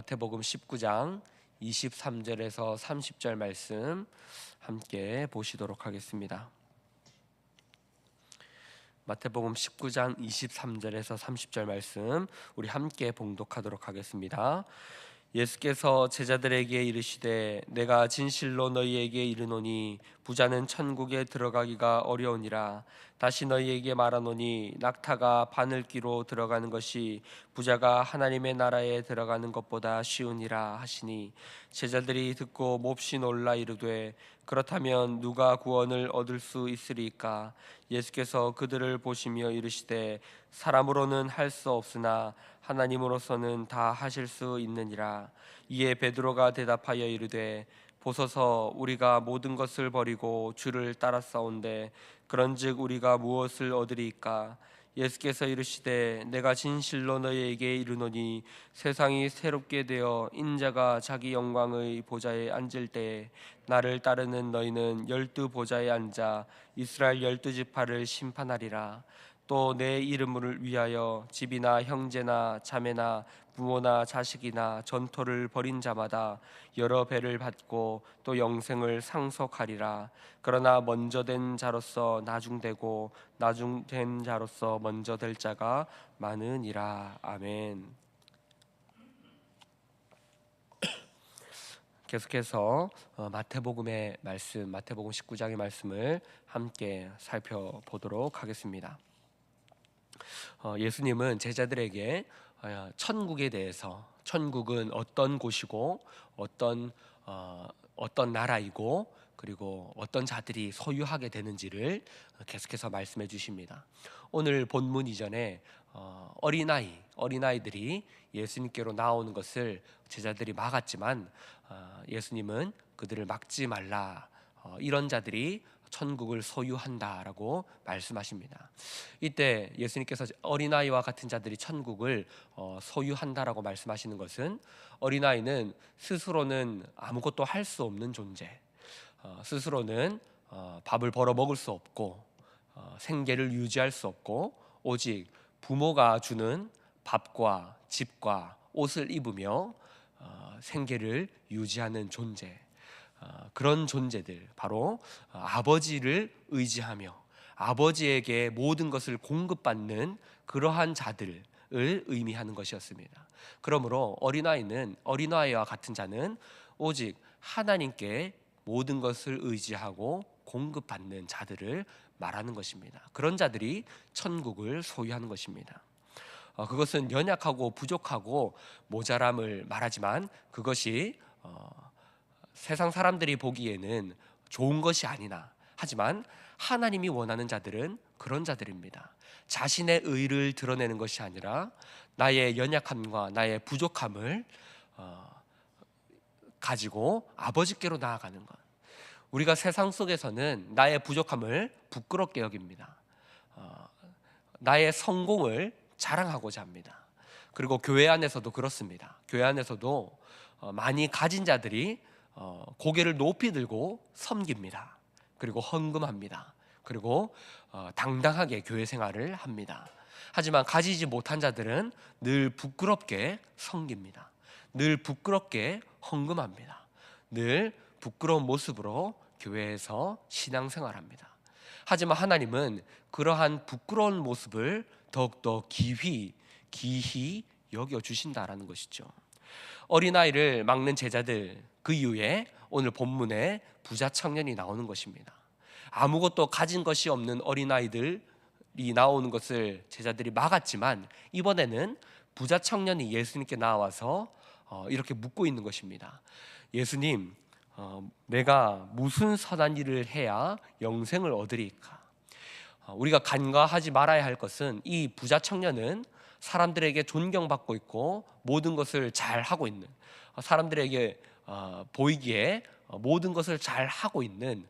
마태복음 19장 23절에서 30절 말씀 함께 보시도록 하겠습니다. 마태복음 19장 23절에서 30절 말씀 우리 함께 봉독하도록 하겠습니다. 예수께서 제자들에게 이르시되 내가 진실로 너희에게 이르노니 부자는 천국에 들어가기가 어려우니라. 다시 너희에게 말하노니 낙타가 바늘귀로 들어가는 것이 부자가 하나님의 나라에 들어가는 것보다 쉬우니라 하시니, 제자들이 듣고 몹시 놀라 이르되 그렇다면 누가 구원을 얻을 수 있으리까? 예수께서 그들을 보시며 이르시되 사람으로는 할 수 없으나 하나님으로서는 다 하실 수 있느니라. 이에 베드로가 대답하여 이르되 보소서, 우리가 모든 것을 버리고 주를 따랐사온데 그런즉 우리가 무엇을 얻으리이까? 예수께서 이르시되 내가 진실로 너희에게 이르노니 세상이 새롭게 되어 인자가 자기 영광의 보좌에 앉을 때에 나를 따르는 너희는 12 보좌에 앉아 이스라엘 12지파를 심판하리라. 또 내 이름을 위하여 집이나 형제나 자매나 부모나 자식이나 전토를 벌인 자마다 여러 배를 받고 또 영생을 상속하리라. 그러나 먼저 된 자로서 나중되고 나중된 자로서 먼저 될 자가 많으니라. 아멘. 계속해서 마태복음의 말씀, 마태복음 19장의 말씀을 함께 살펴보도록 하겠습니다. 예수님은 제자들에게 천국에 대해서, 천국은 어떤 곳이고 어떤 나라이고 그리고 어떤 자들이 소유하게 되는지를 계속해서 말씀해 주십니다. 오늘 본문 이전에 어린아이들이 예수님께로 나오는 것을 제자들이 막았지만 예수님은 그들을 막지 말라, 이런 자들이 천국을 소유한다라고 말씀하십니다. 이때 예수님께서 어린아이와 같은 자들이 천국을 소유한다라고 말씀하시는 것은, 어린아이는 스스로는 아무것도 할 수 없는 존재, 스스로는 밥을 벌어 먹을 수 없고 생계를 유지할 수 없고 오직 부모가 주는 밥과 집과 옷을 입으며 생계를 유지하는 존재, 그런 존재들, 바로 아버지를 의지하며 아버지에게 모든 것을 공급받는 그러한 자들을 의미하는 것이었습니다. 그러므로 어린아이와 같은 자는 오직 하나님께 모든 것을 의지하고 공급받는 자들을 말하는 것입니다. 그런 자들이 천국을 소유하는 것입니다. 그것은 연약하고 부족하고 모자람을 말하지만 그것이 세상 사람들이 보기에는 좋은 것이 아니나, 하지만 하나님이 원하는 자들은 그런 자들입니다. 자신의 의를 드러내는 것이 아니라 나의 연약함과 나의 부족함을 가지고 아버지께로 나아가는 것. 우리가 세상 속에서는 나의 부족함을 부끄럽게 여깁니다. 나의 성공을 자랑하고자 합니다. 그리고 교회 안에서도 그렇습니다. 교회 안에서도 많이 가진 자들이 고개를 높이 들고 섬깁니다. 그리고 헌금합니다. 그리고 당당하게 교회 생활을 합니다. 하지만 가지지 못한 자들은 늘 부끄럽게 섬깁니다. 늘 부끄럽게 헌금합니다. 늘 부끄러운 모습으로 교회에서 신앙생활합니다. 하지만 하나님은 그러한 부끄러운 모습을 더욱더 기히 여겨주신다라는 것이죠. 어린아이를 막는 제자들, 그 이후에 오늘 본문에 부자 청년이 나오는 것입니다. 아무것도 가진 것이 없는 어린아이들이 나오는 것을 제자들이 막았지만, 이번에는 부자 청년이 예수님께 나와서 이렇게 묻고 있는 것입니다. 예수님, 내가 무슨 선한 일을 해야 영생을 얻으리까? 우리가 간과하지 말아야 할 것은, 이 부자 청년은 사람들에게 존경받고 있고 모든 것을 잘 하고 있는, 사람들에게 보이기에 모든 것을 잘 하고 있는,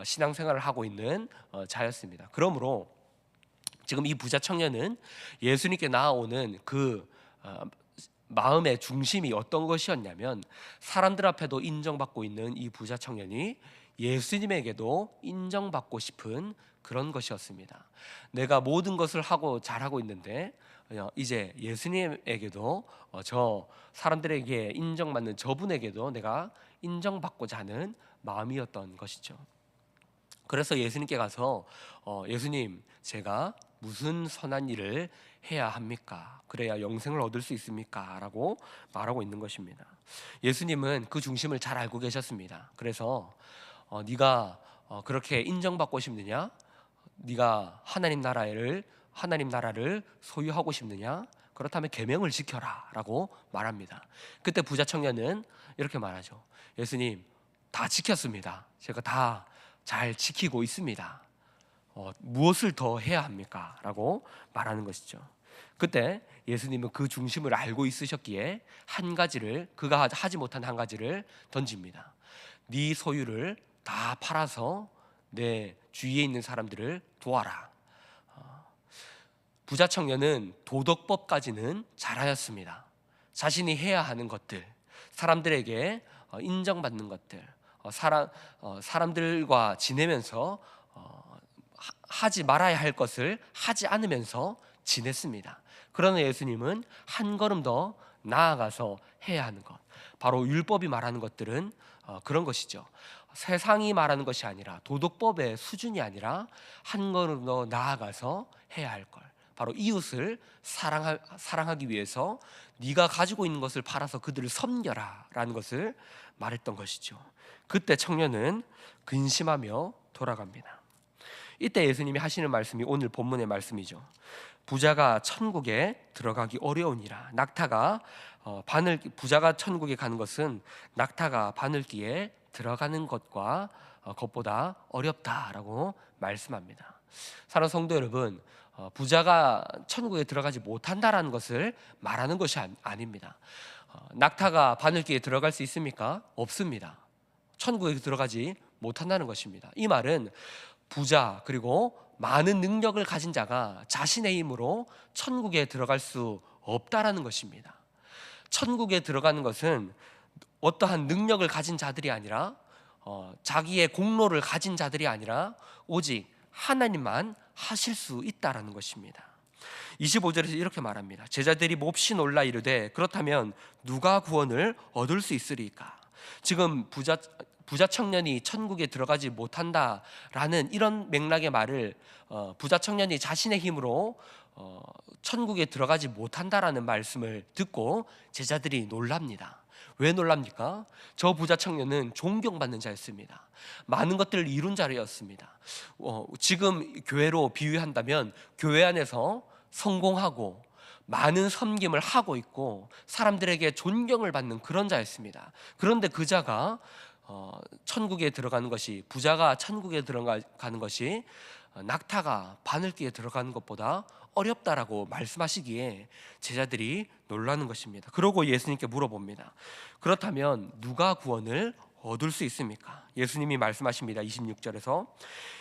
신앙생활을 하고 있는 자였습니다. 그러므로 지금 이 부자 청년은 예수님께 나아오는 그 마음의 중심이 어떤 것이었냐면, 사람들 앞에도 인정받고 있는 이 부자 청년이 예수님에게도 인정받고 싶은 그런 것이었습니다. 내가 모든 것을 하고 잘하고 있는데 이제 예수님에게도 저 사람들에게 인정받는 저분에게도 내가 인정받고자 하는 마음이었던 것이죠. 그래서 예수님께 가서 예수님, 제가 무슨 선한 일을 해야 합니까? 그래야 영생을 얻을 수 있습니까? 라고 말하고 있는 것입니다. 예수님은 그 중심을 잘 알고 계셨습니다. 그래서 네가 그렇게 인정받고 싶느냐? 네가 하나님 나라를 소유하고 싶느냐? 그렇다면 계명을 지켜라 라고 말합니다. 그때 부자 청년은 이렇게 말하죠. 예수님, 다 지켰습니다. 제가 다 잘 지키고 있습니다. 무엇을 더 해야 합니까? 라고 말하는 것이죠. 그때 예수님은 그 중심을 알고 있으셨기에 한 가지를, 그가 하지 못한 한 가지를 던집니다. 네 소유를 다 팔아서 내 주위에 있는 사람들을 도와라. 부자 청년은 도덕법까지는 잘하였습니다. 자신이 해야 하는 것들, 사람들에게 인정받는 것들, 사람들과 지내면서 하지 말아야 할 것을 하지 않으면서 지냈습니다. 그러나 예수님은 한 걸음 더 나아가서 해야 하는 것, 바로 율법이 말하는 것들은 그런 것이죠. 세상이 말하는 것이 아니라, 도덕법의 수준이 아니라 한 걸음 더 나아가서 해야 할 것, 바로 이웃을 사랑하기 위해서 네가 가지고 있는 것을 팔아서 그들을 섬겨라 라는 것을 말했던 것이죠. 그때 청년은 근심하며 돌아갑니다. 이때 예수님이 하시는 말씀이 오늘 본문의 말씀이죠. 부자가 천국에 들어가기 어려우니라. 부자가 천국에 가는 것은 낙타가 바늘기에 들어가는 것과 것보다 어렵다라고 말씀합니다. 사랑하는 성도 여러분, 부자가 천국에 들어가지 못한다라는 것을 말하는 것이 아닙니다. 낙타가 바늘기에 들어갈 수 있습니까? 없습니다. 천국에 들어가지 못한다는 것입니다. 이 말은 부자 그리고 많은 능력을 가진 자가 자신의 힘으로 천국에 들어갈 수 없다라는 것입니다. 천국에 들어가는 것은 어떠한 능력을 가진 자들이 아니라 자기의 공로를 가진 자들이 아니라 오직 하나님만 하실 수 있다라는 것입니다. 25절에서 이렇게 말합니다. 제자들이 몹시 놀라 이르되 그렇다면 누가 구원을 얻을 수 있으리까? 지금 부자 청년이 천국에 들어가지 못한다라는 이런 맥락의 말을 부자 청년이 자신의 힘으로 천국에 들어가지 못한다라는 말씀을 듣고 제자들이 놀랍니다. 왜 놀랍니까? 저 부자 청년은 존경받는 자였습니다. 많은 것들을 이룬 자였습니다. 지금 교회로 비유한다면 교회 안에서 성공하고 많은 섬김을 하고 있고 사람들에게 존경을 받는 그런 자였습니다. 그런데 그 자가 천국에 들어가는 것이, 부자가 천국에 들어가는 것이 낙타가 바늘기에 들어가는 것보다 어렵다라고 말씀하시기에 제자들이 놀라는 것입니다. 그러고 예수님께 물어봅니다. 그렇다면 누가 구원을 얻을 수 있습니까? 예수님이 말씀하십니다. 26절에서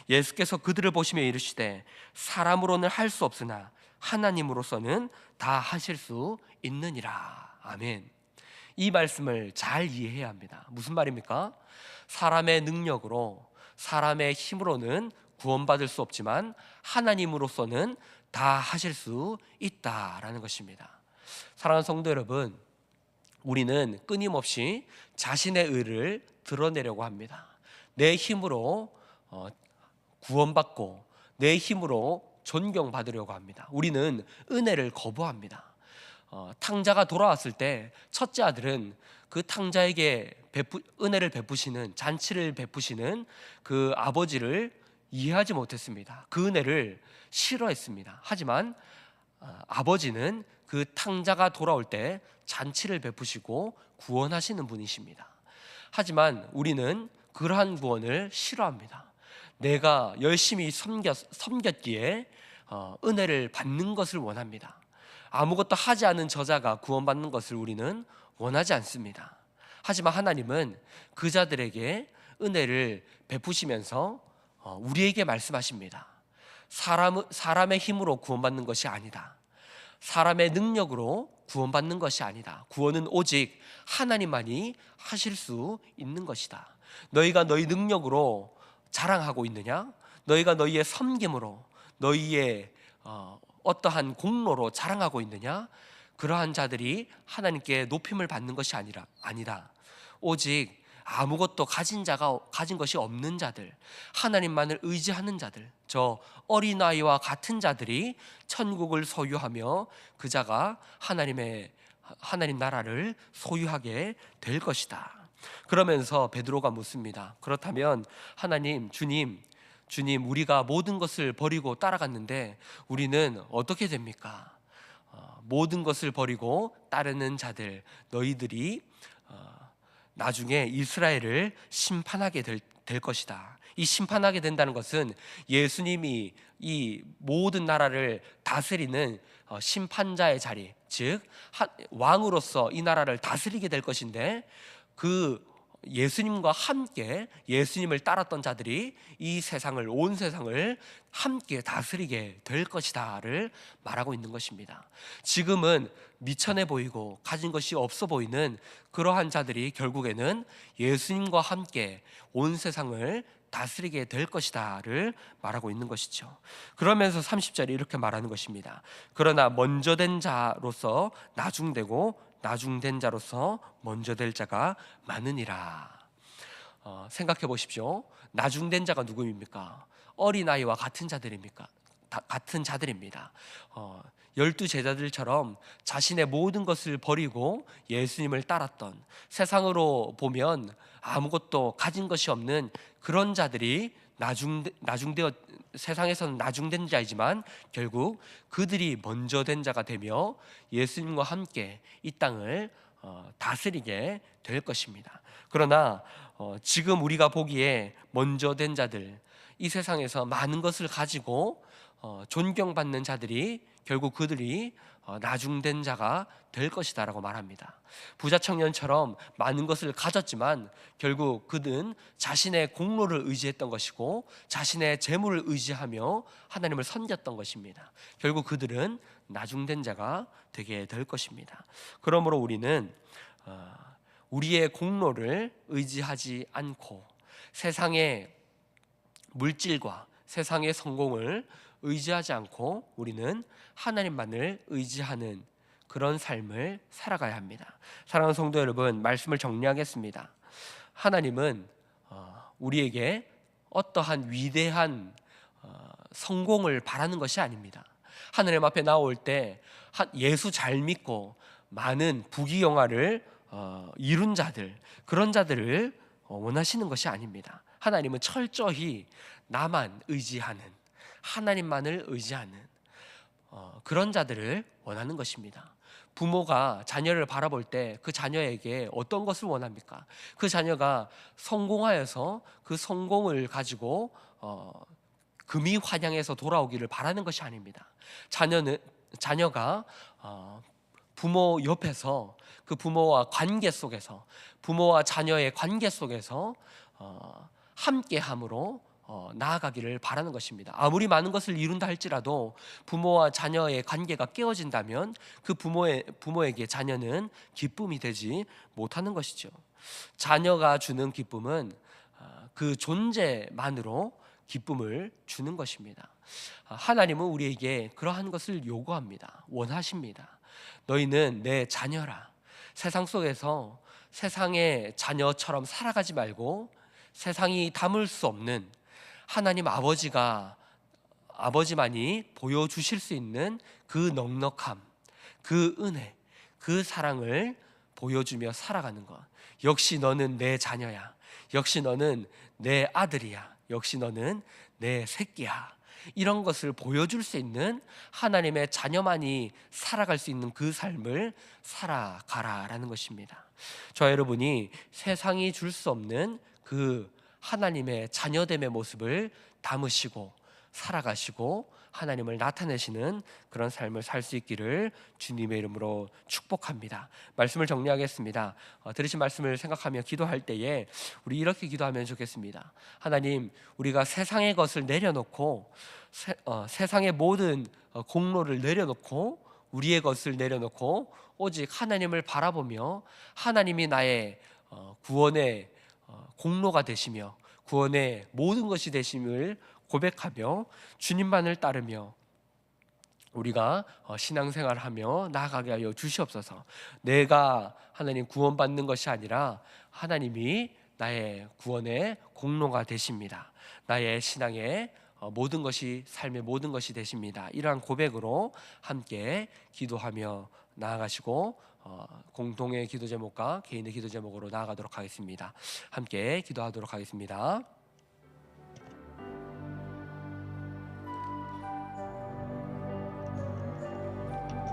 예수께서 그들을 보시며 이르시되 사람으로는 할 수 없으나 하나님으로서는 다 하실 수 있느니라. 아멘. 이 말씀을 잘 이해해야 합니다. 무슨 말입니까? 사람의 능력으로, 사람의 힘으로는 구원받을 수 없지만 하나님으로서는 다 하실 수 있다라는 것입니다. 사랑하는 성도 여러분, 우리는 끊임없이 자신의 의를 드러내려고 합니다. 내 힘으로 구원받고 내 힘으로 존경받으려고 합니다. 우리는 은혜를 거부합니다. 탕자가 돌아왔을 때 첫째 아들은 그 탕자에게 은혜를 베푸시는, 잔치를 베푸시는 그 아버지를 이해하지 못했습니다. 그 은혜를 싫어했습니다. 하지만 아버지는 그 탕자가 돌아올 때 잔치를 베푸시고 구원하시는 분이십니다. 하지만 우리는 그러한 구원을 싫어합니다. 내가 열심히 섬겼기에 은혜를 받는 것을 원합니다. 아무것도 하지 않은 저자가 구원받는 것을 우리는 원하지 않습니다. 하지만 하나님은 그 자들에게 은혜를 베푸시면서 우리에게 말씀하십니다. 사람의 힘으로 구원받는 것이 아니다. 사람의 능력으로 구원받는 것이 아니다. 구원은 오직 하나님만이 하실 수 있는 것이다. 너희가 너희 능력으로 자랑하고 있느냐? 너희가 너희의 섬김으로, 너희의 어떠한 공로로 자랑하고 있느냐? 그러한 자들이 하나님께 높임을 받는 것이 아니다. 오직 아무것도 가진 것이 없는 자들, 하나님만을 의지하는 자들, 저 어린아이와 같은 자들이 천국을 소유하며 그 자가 하나님 나라를 소유하게 될 것이다. 그러면서 베드로가 묻습니다. 그렇다면 하나님, 주님, 우리가 모든 것을 버리고 따라갔는데 우리는 어떻게 됩니까? 모든 것을 버리고 따르는 자들, 너희들이 나중에 이스라엘을 심판하게 될 것이다. 이 심판하게 된다는 것은 예수님이 이 모든 나라를 다스리는 심판자의 자리, 즉 왕으로서 이 나라를 다스리게 될 것인데, 그 예수님과 함께 예수님을 따랐던 자들이 이 세상을, 온 세상을 함께 다스리게 될 것이다를 말하고 있는 것입니다. 지금은 미천해 보이고 가진 것이 없어 보이는 그러한 자들이 결국에는 예수님과 함께 온 세상을 다스리게 될 것이다를 말하고 있는 것이죠. 그러면서 30절에 이렇게 말하는 것입니다. 그러나 먼저 된 자로서 나중되고 나중된 자로서 먼저 될 자가 많으니라. 생각해 보십시오. 나중된 자가 누구입니까? 어린아이와 같은 자들입니까? 같은 자들입니다. 12 제자들처럼 자신의 모든 것을 버리고 예수님을 따랐던, 세상으로 보면 아무것도 가진 것이 없는 그런 자들이 세상에서는 나중된 자이지만 결국 그들이 먼저 된 자가 되며 예수님과 함께 이 땅을 다스리게 될 것입니다. 그러나 지금 우리가 보기에 먼저 된 자들, 이 세상에서 많은 것을 가지고 존경받는 자들이 결국 그들이 나중된 자가 될 것이다 라고 말합니다. 부자 청년처럼 많은 것을 가졌지만 결국 그는 자신의 공로를 의지했던 것이고 자신의 재물을 의지하며 하나님을 섬겼던 것입니다. 결국 그들은 나중된 자가 되게 될 것입니다. 그러므로 우리는 우리의 공로를 의지하지 않고 세상의 물질과 세상의 성공을 의지하지 않고 우리는 하나님만을 의지하는 그런 삶을 살아가야 합니다. 사랑하는 성도 여러분, 말씀을 정리하겠습니다. 하나님은 우리에게 어떠한 위대한 성공을 바라는 것이 아닙니다. 하나님 앞에 나올 때 예수 잘 믿고 많은 부귀영화를 이룬 자들, 그런 자들을 원하시는 것이 아닙니다. 하나님은 철저히 나만 의지하는, 하나님만을 의지하는 그런 자들을 원하는 것입니다. 부모가 자녀를 바라볼 때 그 자녀에게 어떤 것을 원합니까? 그 자녀가 성공하여서 그 성공을 가지고 금이 환영해서 돌아오기를 바라는 것이 아닙니다. 자녀가 부모 옆에서, 그 부모와 관계 속에서, 부모와 자녀의 관계 속에서 함께함으로 나아가기를 바라는 것입니다. 아무리 많은 것을 이룬다 할지라도 부모와 자녀의 관계가 깨어진다면 그 부모에게 자녀는 기쁨이 되지 못하는 것이죠. 자녀가 주는 기쁨은 그 존재만으로 기쁨을 주는 것입니다. 하나님은 우리에게 그러한 것을 요구합니다. 원하십니다. 너희는 내 자녀라. 세상 속에서 세상의 자녀처럼 살아가지 말고 세상이 담을 수 없는 하나님 아버지만이 보여주실 수 있는 그 넉넉함, 그 은혜, 그 사랑을 보여주며 살아가는 것. 역시 너는 내 자녀야. 역시 너는 내 아들이야. 역시 너는 내 새끼야. 이런 것을 보여줄 수 있는 하나님의 자녀만이 살아갈 수 있는 그 삶을 살아가라라는 것입니다. 저와 여러분이 세상이 줄 수 없는 그 하나님의 자녀됨의 모습을 담으시고 살아가시고 하나님을 나타내시는 그런 삶을 살 수 있기를 주님의 이름으로 축복합니다. 말씀을 정리하겠습니다. 들으신 말씀을 생각하며 기도할 때에 우리 이렇게 기도하면 좋겠습니다. 하나님, 우리가 세상의 것을 내려놓고 세상의 모든 공로를 내려놓고 우리의 것을 내려놓고 오직 하나님을 바라보며 하나님이 나의 구원의 공로가 되시며 구원의 모든 것이 되심을 고백하며 주님만을 따르며 우리가 신앙생활하며 나아가게 하여 주시옵소서. 내가 하나님 구원받는 것이 아니라 하나님이 나의 구원의 공로가 되십니다. 나의 신앙의 모든 것이, 삶의 모든 것이 되십니다. 이러한 고백으로 함께 기도하며 나아가시고 공동의 기도 제목과 개인의 기도 제목으로 나아가도록 하겠습니다. 함께 기도하도록 하겠습니다.